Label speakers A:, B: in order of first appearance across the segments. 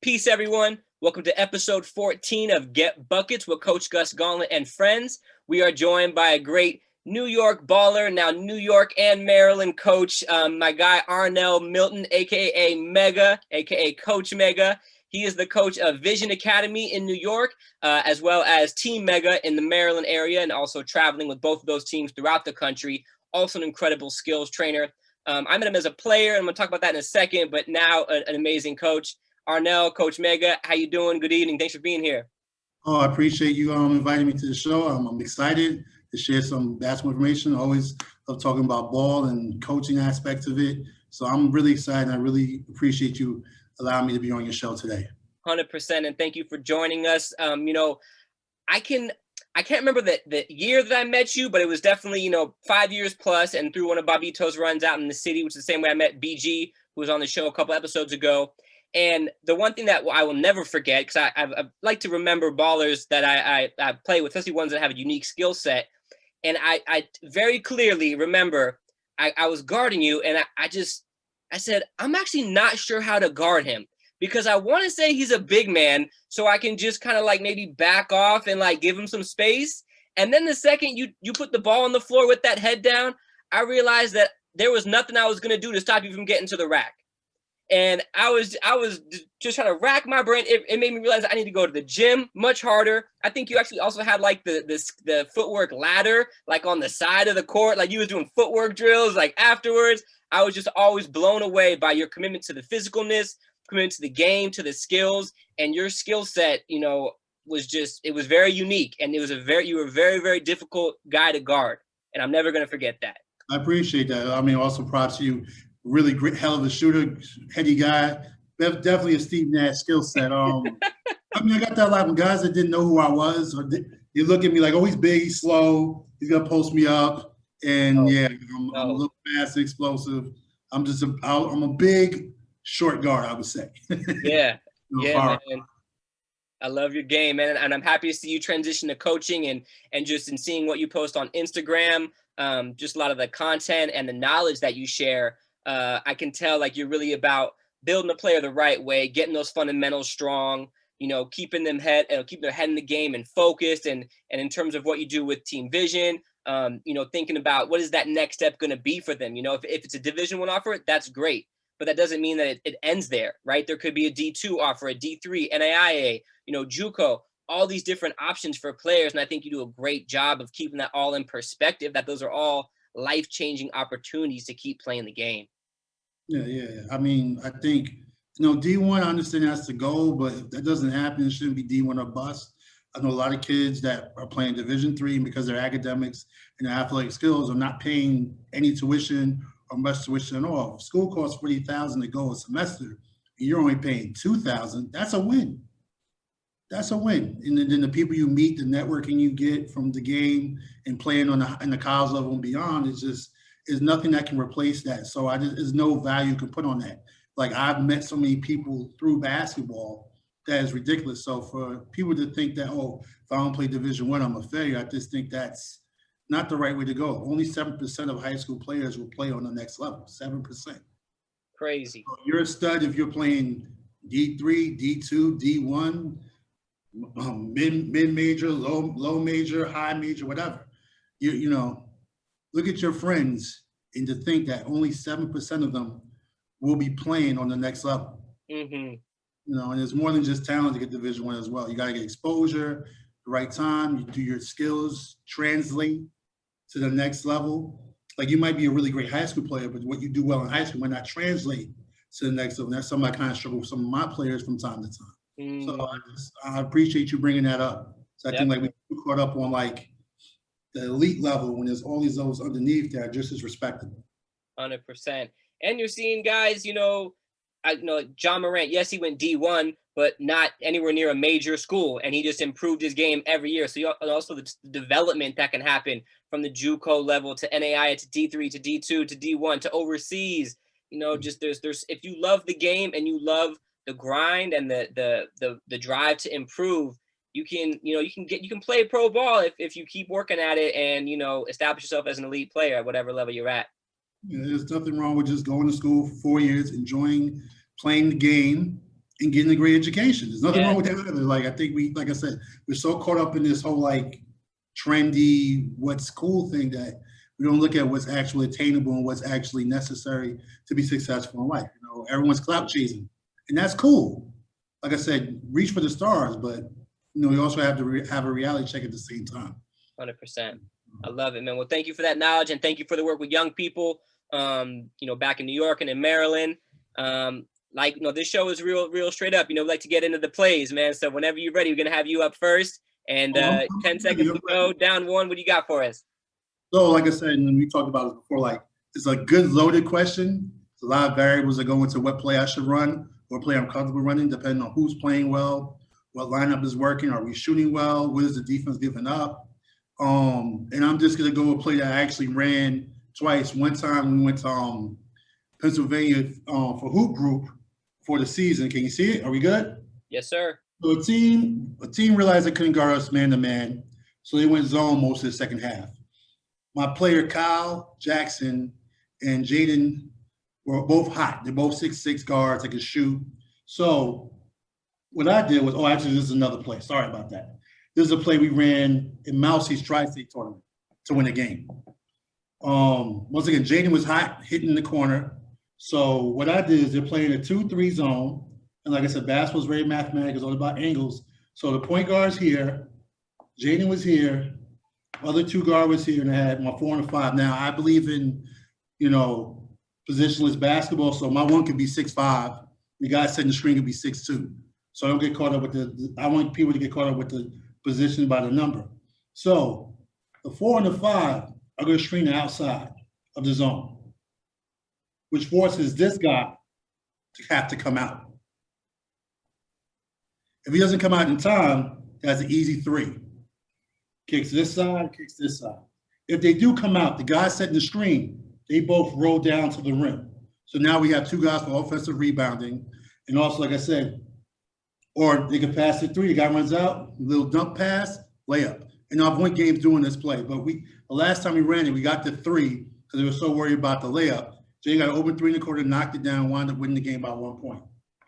A: Peace, everyone. Welcome to episode 14 of Get Buckets with Coach Gus Gauntlett and friends. We are joined by a great New York baller, now New York and Maryland coach, my guy Arnell Milton, a.k.a. Mega, a.k.a. Coach Mega. He is the coach of Vision Academy in New York, as well as Team Mega in the Maryland area, and also traveling with both of those teams throughout the country. Also an incredible skills trainer. I met him as a player, and I'm going to talk about that in a second, but now an amazing coach. Arnell, Coach Mega, how you doing? Good evening. Thanks for being here.
B: Oh, I appreciate you inviting me to the show. I'm excited to share some basketball information. I always love talking about ball and coaching aspects of it. So I'm really excited. I really appreciate you allowing me to be on your show today.
A: 100%, and thank you for joining us. I can't remember the year that I met you, but it was definitely 5 years plus, and through one of Bobito's runs out in the city, which is the same way I met BG, who was on the show a couple episodes ago. And the one thing that I will never forget, because I like to remember ballers that I play with, especially ones that have a unique skill set. And I very clearly remember I was guarding you, and I said, I'm actually not sure how to guard him, because I want to say he's a big man, so I can just kind of like maybe back off and like give him some space. And then the second you put the ball on the floor with that head down, I realized that there was nothing I was going to do to stop you from getting to the rack. And I was just trying to rack my brain. It made me realize I need to go to the gym much harder. I think you actually also had like the footwork ladder, like on the side of the court, like you was doing footwork drills like afterwards. I was just always blown away by your commitment to the physicalness, commitment to the game, to the skills, and your skill set, it was very unique, and you were a very, very difficult guy to guard, and I'm never going to forget that.
B: I appreciate that. I mean, also props to you. Really great, hell of a shooter, heady guy. Definitely a Steve Nash skill set. I got that a lot from guys that didn't know who I was, or you look at me like, oh, he's big, he's slow, he's gonna post me up, and I'm a little fast, explosive. I'm a big short guard, I would say.
A: Yeah, man. I love your game, man, and I'm happy to see you transition to coaching and just in seeing what you post on Instagram, just a lot of the content and the knowledge that you share. I can tell like you're really about building a player the right way, getting those fundamentals strong, keeping their head in the game and focused, and in terms of what you do with Team Vision, thinking about what is that next step going to be for them. If it's a Division I offer, that's great, but that doesn't mean that it ends there, right? There could be a D2 offer, a D3, NAIA, JUCO, all these different options for players, and I think you do a great job of keeping that all in perspective, that those are all life-changing opportunities to keep playing the game.
B: Yeah. I mean, I think, D1, I understand that's the goal, but if that doesn't happen, it shouldn't be D1 or bust. I know a lot of kids that are playing Division III, and because their academics and their athletic skills are not paying any tuition or much tuition at all. If school costs $40,000 to go a semester, and you're only paying $2,000, that's a win. That's a win. And then the people you meet, the networking you get from the game and playing in the college level and beyond is nothing that can replace that. So there's no value you can put on that. Like, I've met so many people through basketball that is ridiculous. So for people to think that, oh, if I don't play Division I, I'm a failure, I just think that's not the right way to go. Only 7% of high school players will play on the next level. 7%.
A: Crazy.
B: So you're a stud if you're playing D3, D2, D1. Mid-major, low major, high major, whatever. Look at your friends, and to think that only 7% of them will be playing on the next level.
A: Mm-hmm.
B: And there's more than just talent to get Division I as well. You got to get exposure, the right time. You do your skills translate to the next level. Like, you might be a really great high school player, but what you do well in high school might not translate to the next level. That's something I kind of struggle with some of my players from time to time. So I appreciate you bringing that up. So I think like we caught up on like the elite level when there's all those underneath that are just as respectable.
A: 100%. And you're seeing guys, John Morant, yes, he went D1, but not anywhere near a major school, and he just improved his game every year. So also the development that can happen from the JUCO level to NAIA to D3 to D2 to D1 to overseas. Just there's if you love the game and you love the grind and the drive to improve, you can play pro ball if you keep working at it and establish yourself as an elite player at whatever level you're at.
B: There's nothing wrong with just going to school for 4 years, enjoying playing the game, and getting a great education. There's nothing wrong with that either. Like, I think like I said, we're so caught up in this whole like trendy, what's cool thing that we don't look at what's actually attainable and what's actually necessary to be successful in life. You know, everyone's clout chasing, and that's cool. Like I said, reach for the stars, but you know, we also have to have a reality check at the same time.
A: 100%. I love it, man. Well, thank you for that knowledge, and thank you for the work with young people. You know, back in New York and in Maryland. Like, you know, this show is real straight up. You know, we like to get into the plays, man. So whenever you're ready, we're gonna have you up first. And 10 seconds to go. Down one. What do you got for us?
B: So, like I said, and we talked about it before, like, it's a good loaded question. There's a lot of variables that go into what play I should run or play I'm comfortable running, depending on who's playing well, what lineup is working, are we shooting well, what is the defense giving up? And I'm just gonna go with a play that I actually ran twice. One time we went to Pennsylvania for hoop group for the season. Can you see it? Are we good?
A: Yes, sir.
B: So a team realized they couldn't guard us man to man, so they went zone most of the second half. My player Kyle Jackson and Jaden were both hot. They're both 6'6" guards. They can shoot. So what I did was, actually, this is another play. Sorry about that. This is a play we ran in Mousie's Tri-State tournament to win a game. Once again, Jaden was hot, hitting the corner. So what I did is they're playing a 2-3 zone. And like I said, basketball is very mathematical. It's all about angles. So the point guard's here. Jaden was here. Other two guard was here, and I had my 4 and 5. Now, I believe in, you know, positionless basketball. So my one could be 6'5". The guy setting the screen could be 6'2". So I don't get caught up with I want people to get caught up with the position by the number. So the 4 and the 5 are going to screen the outside of the zone, which forces this guy to have to come out. If he doesn't come out in time, that's an easy 3. Kicks this side, kicks this side. If they do come out, the guy setting the screen, they both roll down to the rim. So now we have 2 guys for offensive rebounding. And also, like I said, or they can pass it 3, the guy runs out, little dump pass, layup. And I've won games doing this play, but the last time we ran it, we got to 3 because we were so worried about the layup. Jay got an open 3 in the quarter, knocked it down, wound up winning the game by 1 point.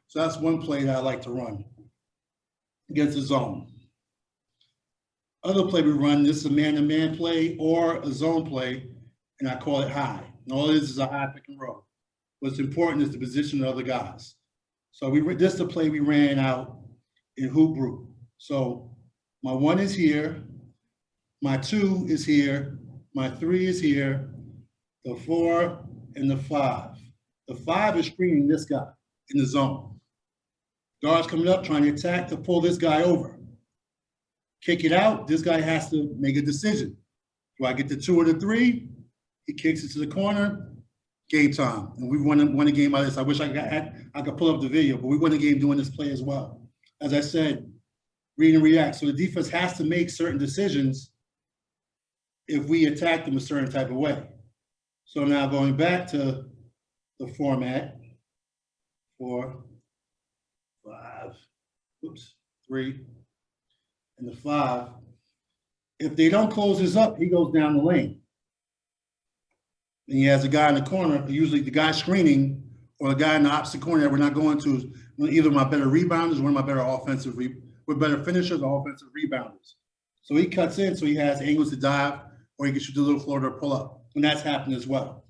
B: So that's one play that I like to run against the zone. Other play we run, this is a man-to-man play or a zone play, and I call it high. And all it is a high pick and roll. What's important is the position of other guys. So this is the play we ran out in hoop group. So my 1 is here, my 2 is here, my 3 is here, the 4 and the 5. The 5 is screening this guy in the zone. Guards coming up trying to attack to pull this guy over. Kick it out, this guy has to make a decision. Do I get the 2 or the 3? He kicks it to the corner, game time. And we won a game out of this. I wish I could pull up the video, but we won a game doing this play as well. As I said, read and react. So the defense has to make certain decisions if we attack them a certain type of way. So now going back to the format, 4, 5, 3, and the 5. If they don't close this up, he goes down the lane. And he has a guy in the corner, usually the guy screening or the guy in the opposite corner that we're not going to is either my better rebounders or one of my better offensive, we're better finishers or offensive rebounders. So he cuts in, so he has angles to dive, or he can shoot the little floater or pull up. And that's happened as well.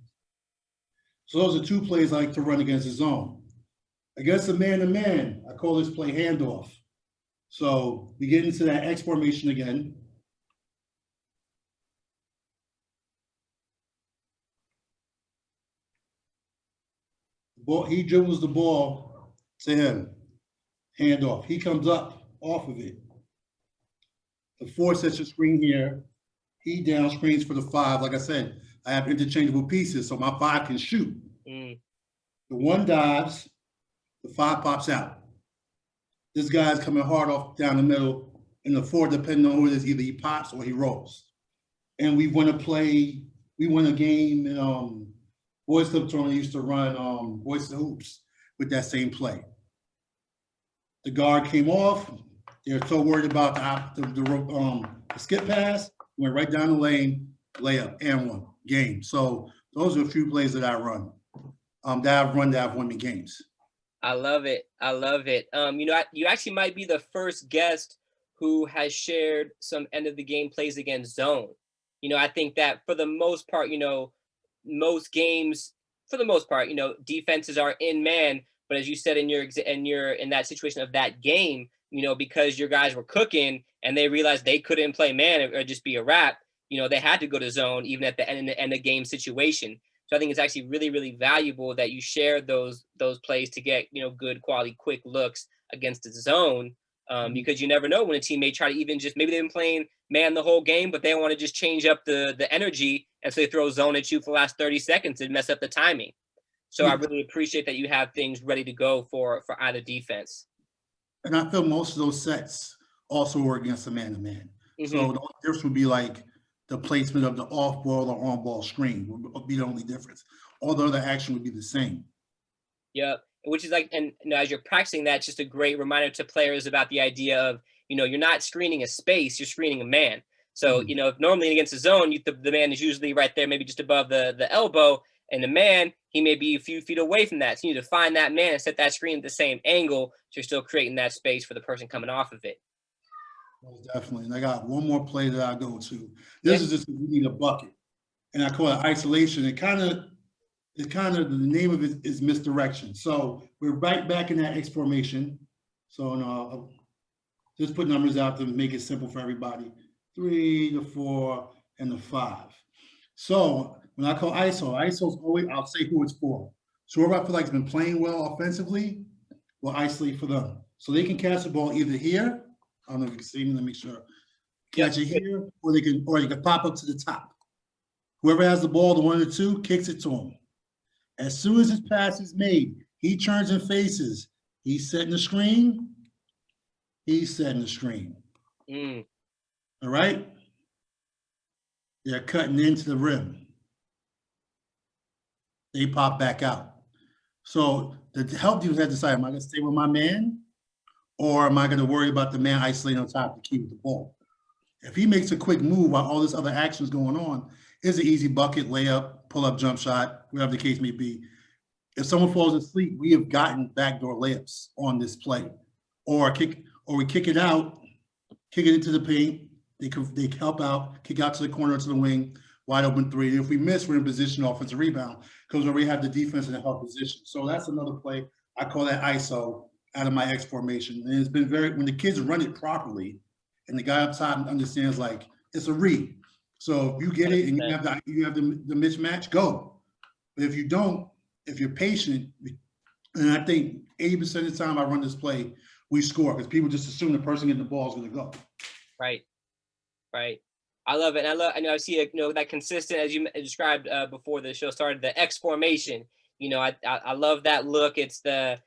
B: So those are 2 plays I like to run against the zone. Against the man-to-man, I call this play handoff. So we get into that X formation again. He dribbles the ball to him, handoff. He comes up off of it. The 4 sets a screen here. He down screens for the 5. Like I said, I have interchangeable pieces, so my 5 can shoot. The 1 dives, the 5 pops out. This guy's coming hard off down the middle, and the 4, depending on who it is, either he pops or he rolls. And we won a game in Boys Club tournament used to run Boys to Hoops with that same play. The guard came off. They were so worried about the skip pass, went right down the lane, layup, and 1 game. So those are a few plays that I run. That I've won me games.
A: I love it. I love it. You actually might be the first guest who has shared some end of the game plays against zone. I think that for the most part, most games, for the most part, defenses are in man. But as you said in in that situation of that game, because your guys were cooking and they realized they couldn't play man or just be a wrap, they had to go to zone even at the end of game situation. So I think it's actually really, really valuable that you share those plays to get good quality, quick looks against the zone, because you never know when a team may try to even just maybe they've been playing man the whole game, but they want to just change up the energy, and so they throw zone at you for the last 30 seconds and mess up the timing. So I
B: Yeah.
A: really appreciate that you have things ready to go for either defense.
B: And I feel most of those sets also work against a man-to-man. So the only difference would be like the placement of the off-ball or on-ball screen would be the only difference. All the other action would be the same.
A: Yep. Which is like, and as you're practicing that, it's just a great reminder to players about the idea of, you're not screening a space, you're screening a man. So, if normally against a zone, the man is usually right there, maybe just above the elbow, and the man, he may be a few feet away from that. So you need to find that man and set that screen at the same angle, so you're still creating that space for the person coming off of it.
B: Most definitely. And I got one more play that I go to. This is just, we need a bucket. And I call it isolation. It kind of, the name of it is misdirection. So we're right back in that X formation. So I'll just put numbers out to make it simple for everybody. 3, the 4, and the 5. So when I call ISO's always, I'll say who it's for. So whoever I feel like has been playing well offensively, will isolate for them. So they can catch the ball either here, I don't know if you can see me, let me make sure. Catch it here, or they can pop up to the top. Whoever has the ball, the 1 or 2, kicks it to him. As soon as his pass is made, he turns and faces. He's setting the screen. He's setting the screen. All right? They're cutting into the rim. They pop back out. So the help defense has to decide, am I going to stay with my man, or am I going to worry about the man isolating on top to keep the ball? If he makes a quick move while all this other action is going on, it's an easy bucket, layup, pull-up, jump shot, whatever the case may be. If someone falls asleep, we have gotten backdoor layups on this play, or we kick it out, kick it into the paint. They help out, kick out to the corner, to the wing, wide open 3. If we miss, we're in position offensive rebound because we already have the defense in the help position. So that's another play. I call that ISO out of my X formation. And it's been when the kids run it properly and the guy up top understands, like, it's a read. So if you get it and you have the mismatch, go. But if you don't, if you're patient, and I think 80% of the time I run this play, we score because people just assume the person getting the ball is going to go.
A: Right. I love it. And I see that consistent, as you described before the show started, the X formation. I love that look. It's the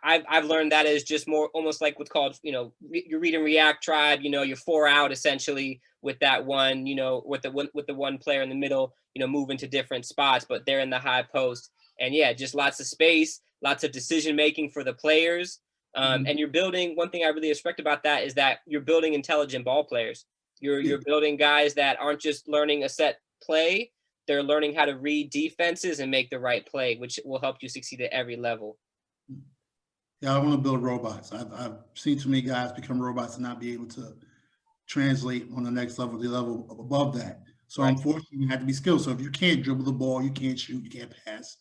A: I've learned that is just more almost like what's called your read and react tribe. You're 4 out essentially with that one. With the one player in the middle. Moving to different spots, but they're in the high post. And yeah, just lots of space, lots of decision making for the players. And you're building. One thing I really respect about that is that you're building intelligent ball players. You're building guys that aren't just learning a set play. They're learning how to read defenses and make the right play, which will help you succeed at every level.
B: Yeah, I want to build robots. I've seen too many guys become robots and not be able to translate on the next level, the level above that. So unfortunately, you have to be skilled. So if you can't dribble the ball, you can't shoot, you can't pass,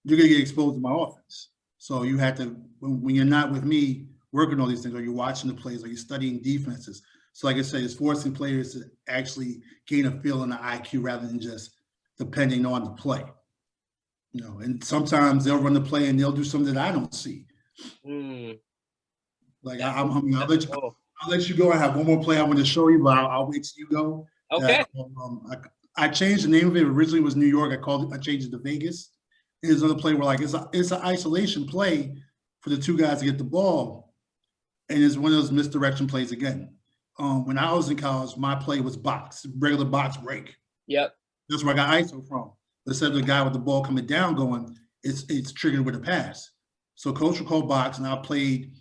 B: you're going to get exposed to my offense. So you have to, when you're not with me working on these things, or you're watching the plays, or you're studying defenses. So like I said, it's forcing players to actually gain a feel in the IQ rather than just depending on the play. And sometimes they'll run the play and they'll do something that I don't see. Like I'll let you go. I have one more play I want to show you, but I'll wait till you go.
A: Okay.
B: I changed the name of it. Originally it was New York. I changed it to Vegas. Here's another play where it's an isolation play for the 2 guys to get the ball. And it's one of those misdirection plays again. When I was in college, my play was regular box break. Yep. That's where I got ISO from. Instead of the guy with the ball coming down going, it's triggered with a pass. So coach would call box, and I played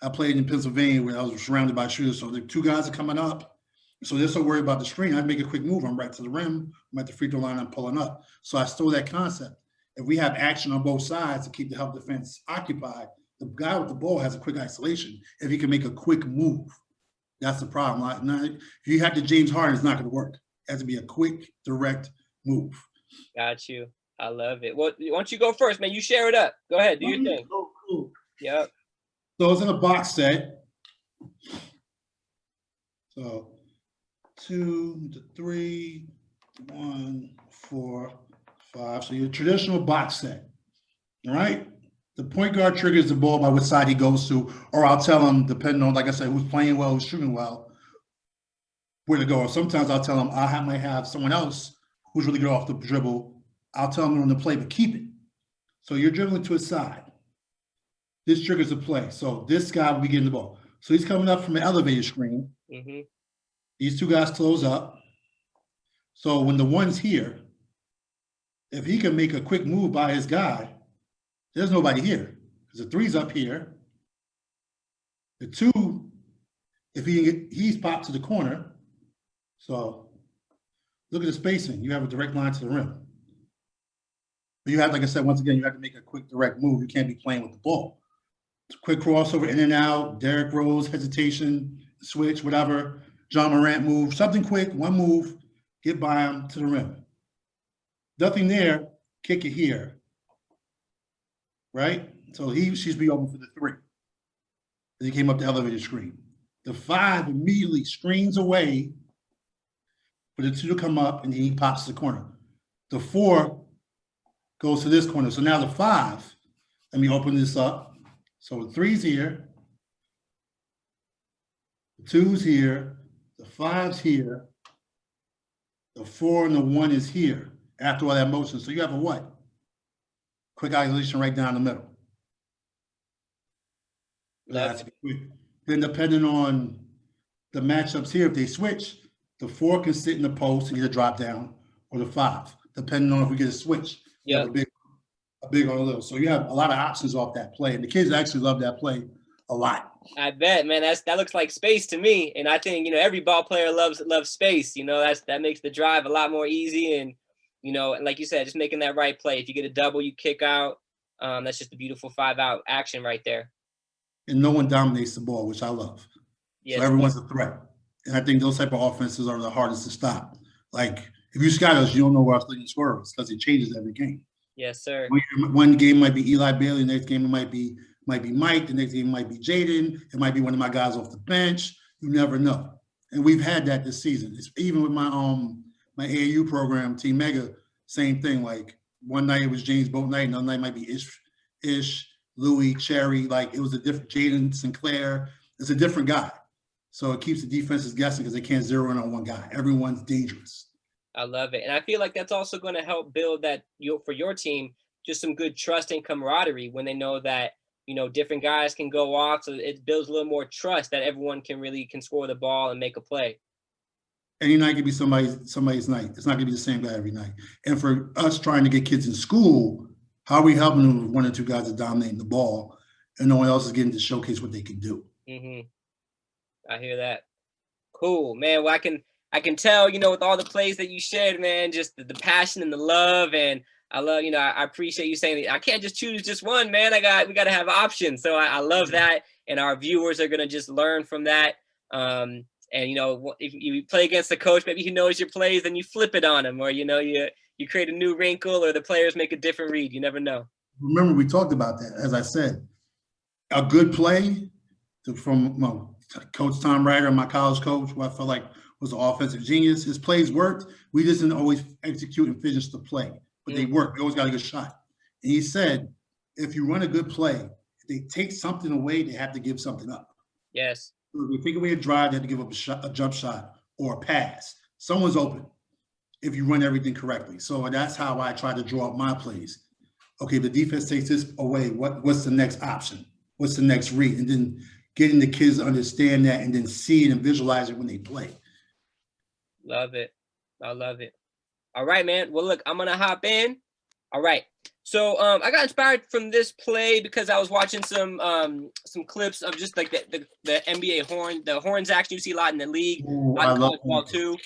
B: in Pennsylvania where I was surrounded by shooters. So the 2 guys are coming up. So they're so worried about the screen. I'd make a quick move. I'm right to the rim. I'm at the free throw line. I'm pulling up. So I stole that concept. if we have action on both sides to keep the help defense occupied, the guy with the ball has a quick isolation. If he can make a quick move, that's the problem. If you have the James Harden, it's not going to work. It has to be a quick, direct move.
A: Got you. I love it. Well, why don't you go first, man? You share it up. Go ahead. Do your thing.
B: Oh, cool.
A: Yep.
B: So it's in a box set. So 2 to 3, 1, 4, 5. So your traditional box set. All right. The point guard triggers the ball by which side he goes to, or I'll tell him, depending on, like I said, who's playing well, who's shooting well, where to go. Or sometimes I'll tell him I might have someone else who's really good off the dribble. I'll tell him on the play, but keep it. So you're dribbling to his side. This triggers the play. So this guy will be getting the ball. So he's coming up from an elevator screen.
A: Mm-hmm.
B: These two guys close up. So when the one's here, if he can make a quick move by his guy, there's nobody here. Because the 3's up here. The 2, if he's popped to the corner. So look at the spacing. You have a direct line to the rim. But you have, like I said, once again, you have to make a quick direct move. You can't be playing with the ball. Quick crossover in and out, Derrick Rose, hesitation, switch, whatever. John Morant move, something quick, one move, get by him to the rim. Nothing there, kick it here. Right? So she's be open for the 3. As he came up the elevator screen. The 5 immediately screens away for the 2 to come up, and he pops to the corner. The 4 goes to this corner. So now the 5, let me open this up. So the 3's here, the 2's here, the 5's here, the 4 and the 1 is here after all that motion. So you have a what? Quick isolation right down the middle. That's quick. Then depending on the matchups here, if they switch, the 4 can sit in the post and get a drop down, or the 5, depending on if we get a switch.
A: Yeah.
B: A big or a little. So you have a lot of options off that play. And the kids actually love that play a lot.
A: I bet, man. That looks like space to me. And I think, every ball player loves space. That makes the drive a lot more easy. And, and like you said, just making that right play. If you get a double, you kick out. That's just a beautiful 5-out action right there.
B: And no one dominates the ball, which I love. Yes. So everyone's a threat. And I think those type of offenses are the hardest to stop. Like, if you scout us, you don't know where else they score because it changes every game.
A: Yes, sir.
B: One game might be Eli Bailey. The next game it might be Mike. The next game might be Jaden. It might be one of my guys off the bench. You never know. And we've had that this season. It's even with my AAU program, Team Mega, same thing. Like one night it was James Boat night, another night might be Ish, Louis, Cherry. Like it was a different Jaden Sinclair. It's a different guy. So it keeps the defenses guessing because they can't zero in on one guy. Everyone's dangerous.
A: I love it. And I feel like that's also going to help build that for your team, just some good trust and camaraderie when they know that, different guys can go off. So it builds a little more trust that everyone can score the ball and make a play.
B: Any night can be somebody's night. It's not going to be the same guy every night. And for us trying to get kids in school, how are we helping them with 1 or 2 guys that dominating the ball and no one else is getting to showcase what they can do? Mm-hmm.
A: I hear that. Cool, man. Well, I can tell, with all the plays that you shared, man, just the passion and the love. And I love, I appreciate you saying that I can't just choose just one, man. We got to have options. So I love that. And our viewers are going to just learn from that. And, if you play against the coach, maybe he knows your plays, then you flip it on him, or, you create a new wrinkle, or the players make a different read. You never know.
B: Remember, we talked about that. As I said, a good play from Coach Tom Ryder, my college coach, who I felt like was an offensive genius. His plays worked. We just didn't always execute and finish the play, but they worked. We always got a good shot. And he said, if you run a good play, if they take something away, they have to give something up.
A: Yes.
B: If we take away a drive, they have to give up a jump shot or a pass. Someone's open if you run everything correctly. So that's how I try to draw up my plays. Okay, the defense takes this away. What's the next option? What's the next read? And then getting the kids to understand that and then see it and visualize it when they play.
A: Love it. I love it. All right, man. Well, look, I'm going to hop in. All right. So I got inspired from this play because I was watching some clips of just like the NBA horn. The horns action you see a lot in the league, a lot in college ball too.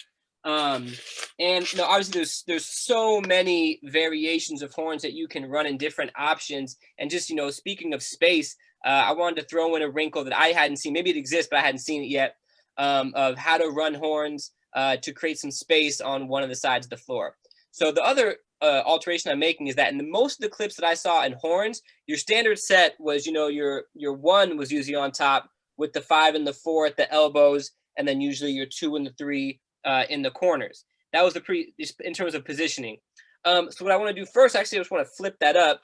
A: And obviously there's so many variations of horns that you can run in different options. And just, speaking of space, I wanted to throw in a wrinkle that I hadn't seen. Maybe it exists, but I hadn't seen it yet, of how to run horns to create some space on one of the sides of the floor. So the other alteration I'm making is that in most of the clips that I saw in horns, your standard set was, your 1 was usually on top with the 5 and the 4 at the elbows, and then usually your 2 and the 3 in the corners. That was in terms of positioning. So what I want to do first, actually, I just want to flip that up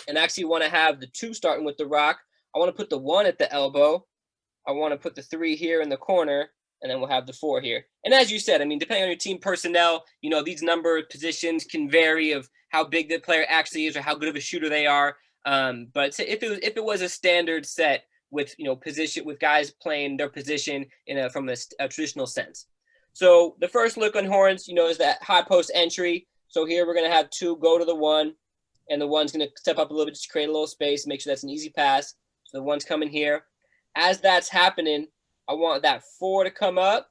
A: and actually want to have the 2 starting with the rock. I want to put the 1 at the elbow. I want to put the 3 here in the corner, and then we'll have the 4 here. And as you said, depending on your team personnel, these number positions can vary of how big the player actually is or how good of a shooter they are. But if it was a standard set with position, with guys playing their position from a traditional sense. So the first look on horns, is that high post entry. So here we're going to have 2 go to the 1, and the 1's going to step up a little bit just to create a little space, make sure that's an easy pass. So the 1's coming here. As that's happening, I want that 4 to come up,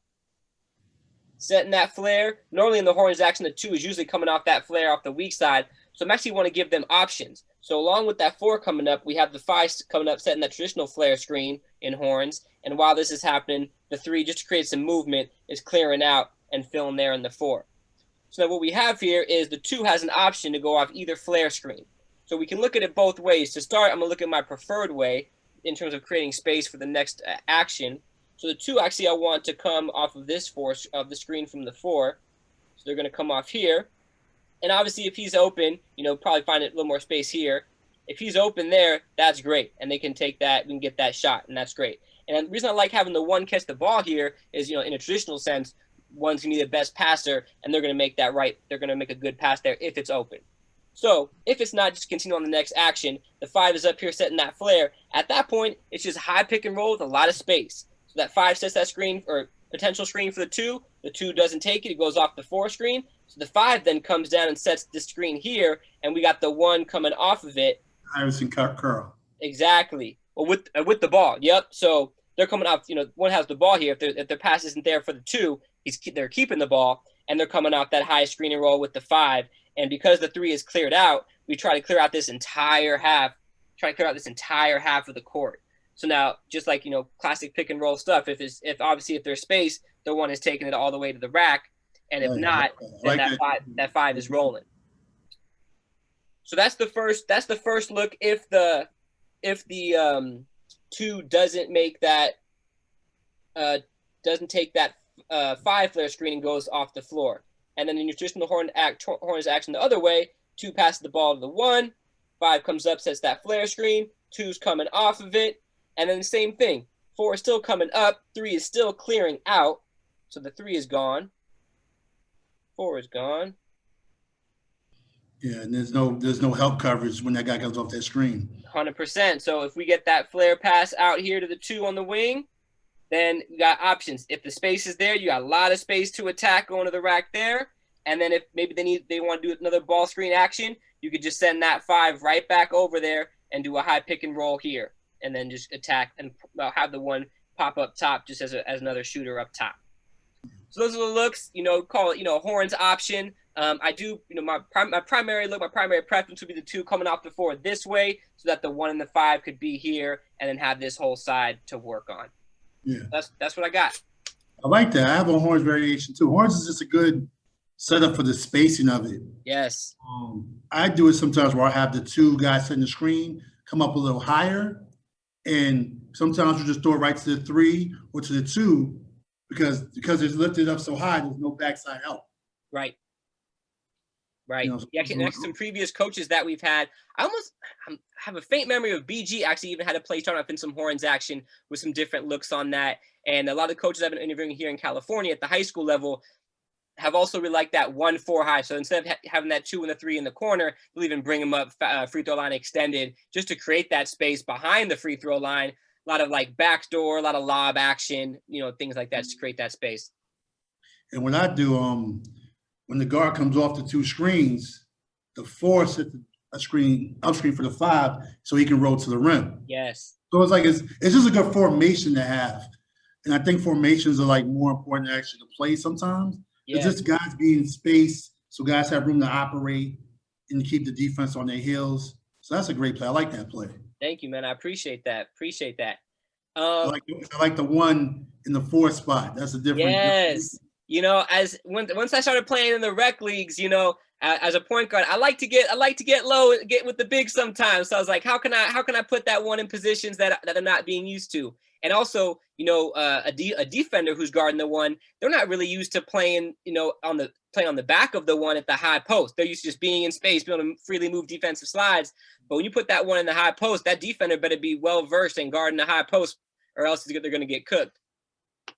A: setting that flare. Normally in the horns action, the 2 is usually coming off that flare off the weak side. So I'm actually want to give them options. So along with that 4 coming up, we have the 5 coming up, setting that traditional flare screen in horns. And while this is happening, the 3, just to create some movement, is clearing out and filling there in the 4. So now what we have here is the 2 has an option to go off either flare screen. So we can look at it both ways. To start, I'm going to look at my preferred way in terms of creating space for the next action. So the 2, actually, I want to come off of this 4 of the screen from the 4. So they're going to come off here. And obviously, if he's open, probably find a little more space here. If he's open there, that's great. And they can take that, we can get that shot, and that's great. And the reason I like having the 1 catch the ball here is, in a traditional sense, 1's going to be the best passer, and they're going to make that right. They're going to make a good pass there if it's open. So if it's not, just continue on the next action. The 5 is up here setting that flare. At that point, it's just high pick and roll with a lot of space. So that 5 sets that screen or potential screen for the 2. The 2 doesn't take it. It goes off the 4 screen. So the 5 then comes down and sets the screen here, and we got the 1 coming off of it.
B: Iverson curl.
A: Exactly. Well, with the ball. Yep. So they're coming off. 1 has the ball here. If their pass isn't there for the 2, they're keeping the ball, and they're coming off that high screen and roll with the 5. And because the 3 is cleared out, we try to clear out this entire half. Try to clear out this entire half of the court. So now, just like classic pick and roll stuff, if there's space, the 1 is taking it all the way to the rack, and if not, then that 5 is rolling. So that's the first look. If the 2 doesn't make that doesn't take that 5 flare screen and goes off the floor. And then in your traditional horns action the other way, 2 passes the ball to the 1, 5 comes up, sets that flare screen, 2's coming off of it, and then the same thing. 4 is still coming up, 3 is still clearing out, so the 3 is gone, 4 is gone.
B: Yeah, and there's no help coverage when that guy comes off that screen.
A: 100%. So if we get that flare pass out here to the 2 on the wing, then you got options. If the space is there, you got a lot of space to attack going to the rack there. And then if maybe they want to do another ball screen action, you could just send that 5 right back over there and do a high pick and roll here, and then just attack and have the 1 pop up top just as another shooter up top. So those are the looks. Call it horns option. I do my primary look, my primary preference would be the 2 coming off the 4 this way, so that the 1 and the 5 could be here, and then have this whole side to work on.
B: Yeah,
A: that's what I got.
B: I like that. I have a horns variation too. Horns is just a good setup for the spacing of it.
A: Yes.
B: I do it sometimes where I have the 2 guys setting the screen come up a little higher, and sometimes you just throw it right to the 3 or to the 2 because it's lifted up so high. There's no backside help.
A: Right. Actually, next to some previous coaches that we've had, I have a faint memory of BG actually even had a play starting off in some horns action with some different looks on that. And a lot of coaches I've been interviewing here in California at the high school level have also really liked that 1-4 high. So instead of having that 2 and the 3 in the corner, they'll even bring them up free throw line extended just to create that space behind the free throw line. A lot of backdoor, a lot of lob action, things like that to create that space.
B: And what I do, when the guard comes off the 2 screens, the 4 sets a screen upscreen for the 5 so he can roll to the rim.
A: Yes.
B: So it's just a good formation to have. And I think formations are more important actually to play sometimes It's
A: Yeah.
B: just guys being in space, so guys have room to operate and keep the defense on their heels. So that's a great play. I like that play.
A: Thank you, man. I appreciate that. Appreciate that.
B: I like the one in the 4 spot. That's a different.
A: Yes. Once I started playing in the rec leagues, as a point guard, I like to get low, get with the big sometimes. So I was like, how can I put that one in positions that I'm not being used to? And also, a defender who's guarding the one, they're not really used to playing, on the back of the one at the high post. They're used to just being in space, being able to freely move defensive slides. But when you put that one in the high post, that defender better be well versed in guarding the high post, or else they're going to get cooked.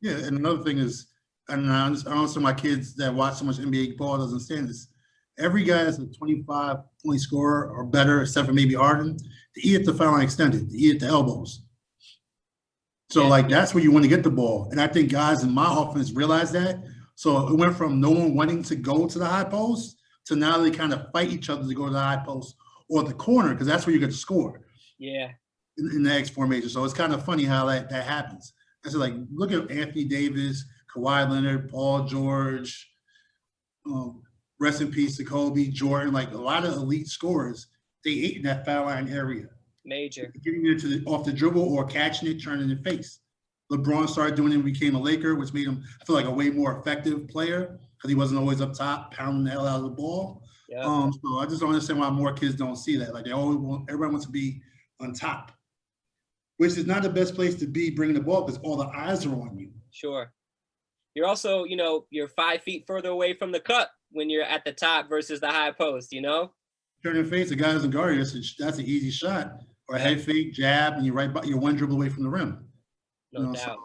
B: Yeah, and another thing is, and I understand my kids that watch so much NBA ball doesn't understand this. Every guy is a 25-point scorer or better, except for maybe Harden. They eat at the foul line extended. They eat at the elbows. So, that's where you want to get the ball. And I think guys in my offense realize that. So it went from no one wanting to go to the high post to now they kind of fight each other to go to the high post or the corner, because that's where you get to score.
A: Yeah.
B: In the X formation. So it's kind of funny how that happens. I said, like, look at Anthony Davis, Kawhi Leonard, Paul George, rest in peace to Kobe, Jordan, like a lot of elite scorers, they ate in that foul line area.
A: Major.
B: Getting it off the dribble or catching it, turning it face. LeBron started doing it and became a Laker, which made him, I feel like, a way more effective player because he wasn't always up top, pounding the hell out of the ball.
A: Yeah.
B: So I just don't understand why more kids don't see that. Like, everyone wants to be on top, which is not the best place to be bringing the ball because all the eyes are on you.
A: Sure. You're also, you're 5 feet further away from the cup when you're at the top versus the high post,
B: Turning face, the guy doesn't guard you. That's an easy shot. Or a head fake, jab, and you're one dribble away from the rim.
A: No doubt.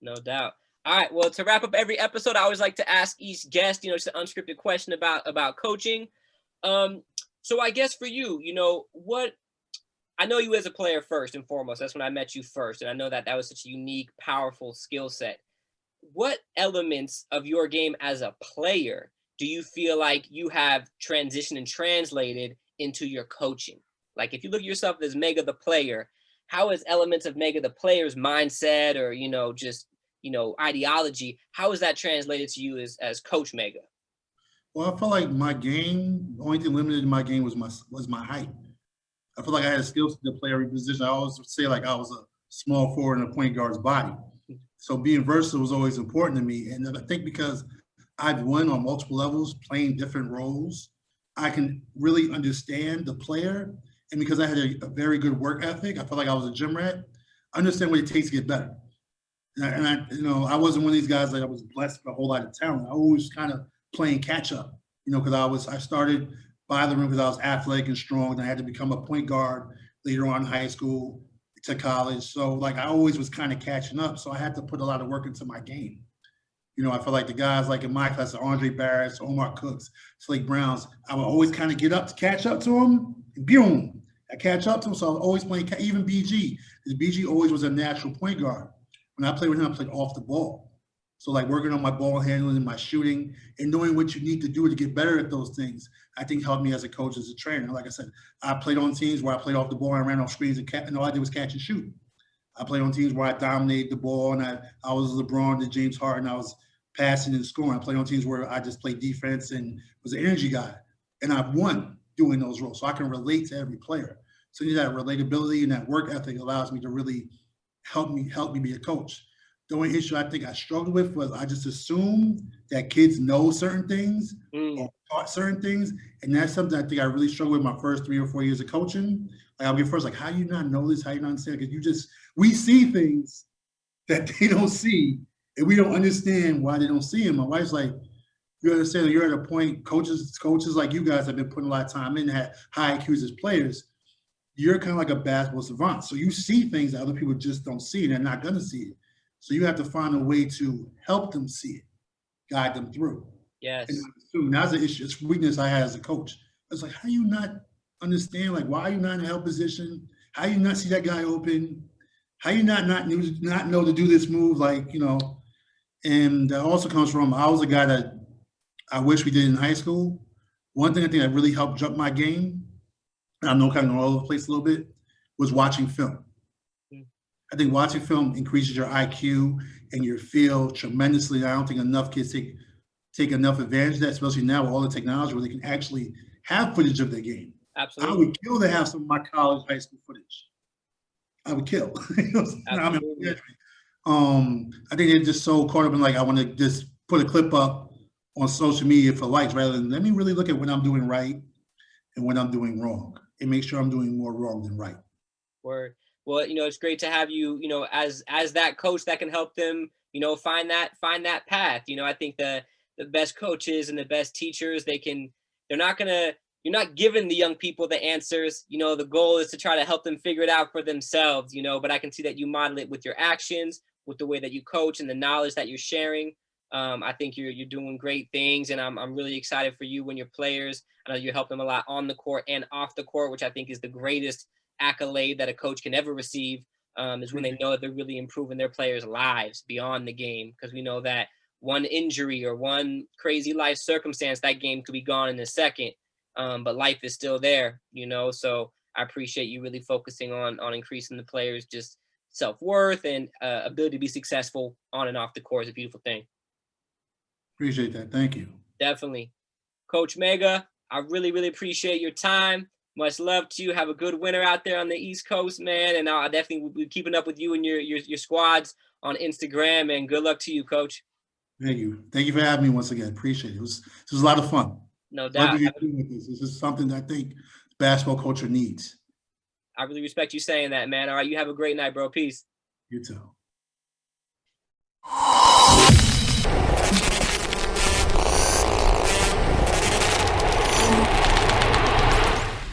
A: No doubt. All right. Well, to wrap up every episode, I always like to ask each guest, just an unscripted question about coaching. So I guess for you, what I know you as a player first and foremost. That's when I met you first. And I know that was such a unique, powerful skill set. What elements of your game as a player do you feel like you have transitioned and translated into your coaching? Like, if you look at yourself as Mega the player, how is elements of Mega the player's mindset or, ideology, how is that translated to you as Coach Mega?
B: Well, I felt like my game, the only thing limited in my game was my height. I feel like I had a skill set to play every position. I always say like I was a small forward in a point guard's body. So being versatile was always important to me. And I think because I've won on multiple levels, playing different roles, I can really understand the player. And because I had a very good work ethic, I felt like I was a gym rat. I understand what it takes to get better. And I wasn't one of these guys that I was blessed with a whole lot of talent. I always kind of playing catch up, because I started by the rim because I was athletic and strong, and I had to become a point guard later on in high school to college. So like I always was kind of catching up. So I had to put a lot of work into my game. I feel like the guys like in my class, Andre Barris, Omar Cooks, Slake Browns, I would always kind of get up to catch up to them, and boom, I catch up to them. So I was always playing, even BG, because BG always was a natural point guard. When I played with him, I played off the ball. So like working on my ball handling and my shooting and knowing what you need to do to get better at those things, I think helped me as a coach, as a trainer. Like I said, I played on teams where I played off the ball and ran off screens and all I did was catch and shoot. I played on teams where I dominated the ball and I was LeBron to James Harden. I was passing and scoring. I played on teams where I just played defense and was an energy guy. And I've won doing those roles. So I can relate to every player. So that relatability and that work ethic allows me to really help me be a coach. The only issue I think I struggled with was I just assumed that kids know certain things or taught certain things. And that's something I think I really struggled with my first 3 or 4 years of coaching. Like I'll get first, like, how do you not know this? How do you not understand? Because we see things that they don't see and we don't understand why they don't see them. My wife's like, you understand that you're at a point, coaches like you guys have been putting a lot of time in, have high IQs as players. You're kind of like a basketball savant. So you see things that other people just don't see and they're not going to see it. So you have to find a way to help them see it, guide them through.
A: Yes.
B: And that's an issue. It's a weakness I had as a coach. It's like, how do you not understand? Like, why are you not in a help position? How do you not see that guy open? How do you not know to do this move? Like, and that also comes from, I was a guy that I wish we did in high school. One thing I think that really helped jump my game, and I know kind of all over the place a little bit, was watching film. I think watching film increases your IQ and your feel tremendously. I don't think enough kids take take enough advantage of that, especially now with all the technology where they can actually have footage of their game.
A: Absolutely.
B: I would kill to have some of my college, high school footage. I would kill.
A: Absolutely.
B: I think they're just so caught up in like, I want to just put a clip up on social media for likes rather than let me really look at what I'm doing right and what I'm doing wrong and make sure I'm doing more wrong than right.
A: Word. Well, it's great to have you, as that coach that can help them, find that path. I think the best coaches and the best teachers, you're not giving the young people the answers. The goal is to try to help them figure it out for themselves, but I can see that you model it with your actions, with the way that you coach and the knowledge that you're sharing. I think you're doing great things, and I'm really excited for you and your players. I know you help them a lot on the court and off the court, which I think is the greatest accolade that a coach can ever receive, is when they know that they're really improving their players' lives beyond the game. Because we know that one injury or one crazy life circumstance, that game could be gone in a second, but life is still there. So I appreciate you really focusing on increasing the players' just self-worth and ability to be successful on and off the court. Is a beautiful thing.
B: Appreciate that. Thank you.
A: Definitely. Coach Mega, I really, really appreciate your time. Much love to you. Have a good winter out there on the East Coast, man. And I definitely will be keeping up with you and your squads on Instagram. And good luck to you, Coach.
B: Thank you. Thank you for having me once again. Appreciate it. This was a lot of fun.
A: No doubt.
B: This is something that I think basketball culture needs.
A: I really respect you saying that, man. All right. You have a great night, bro. Peace.
B: You too.